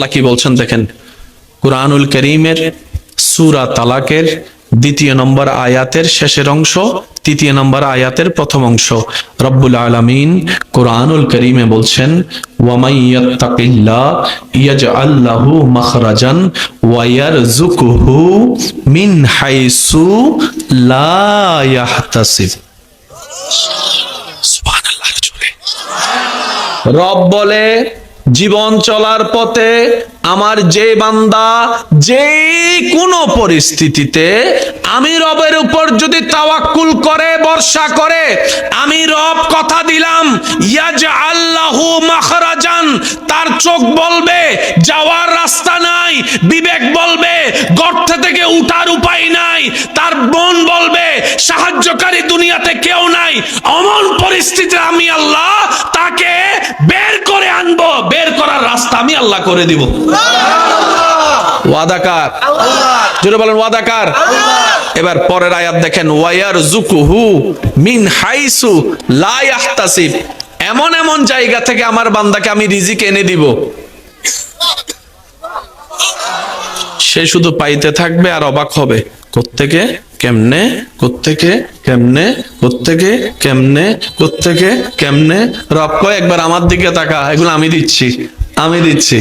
আল্লাহ কি বলছেন দেখেন, কুরআনুল কারীমের সূরা তালাকের ২ নম্বর আয়াতের শেষের অংশ, ৩ নম্বর আয়াতের প্রথম অংশ। রব্বুল আলামিন কুরআনুল কারীমে বলছেন, ওয়ামাই ইয়াত্তাকিল্লাহ ইয়াজআল লাহু মাখরাজান ওয়া ইয়ারযুকুহু মিন হাইসু লা ইয়াহতাসিব। সুবহানাল্লাহ। রব বলে, জীবন চলার পথে আমার যে বান্দা যে কোনো পরিস্থিতিতে আমি রবের উপর যদি তাওয়াক্কুল করে, ভরসা করে, আমি রব কথা দিলাম ইয়াজআল লাহু মাখরাজান, তার চোখ বলবে যাওয়ার রাস্তা নাই, বিবেক বলবে গর্ত থেকে উঠার উপায় নাই, তার মন বলবে সাহায্যকারী দুনিয়াতে কেউ নাই, এমন পরিস্থিতিতে আমি আল্লাহ তাকে বের করে আনবো, বের করার রাস্তা আমি আল্লাহ করে দিব। ওয়াদাকার আল্লাহ, জোরে বলেন ওয়াদাকার আল্লাহ। এবার পরের আয়াত দেখেন, ওয়ায়ারযুকুহু মিন হাইসু লা ইয়াহতাসিব, এমন এমন জায়গা থেকে আমার বান্দাকে আমি রিজিক এনে দিব, সে শুধু পাইতে থাকবে আর অবাক হবে, কোত্থেকে কেমনে, কোত্থেকে কেমনে, কোত্থেকে কেমনে, কোত্থেকে কেমনে। রব কয় একবার আমার দিকে তাকা, এগুলো আমি দিচ্ছি, আমি দিচ্ছি।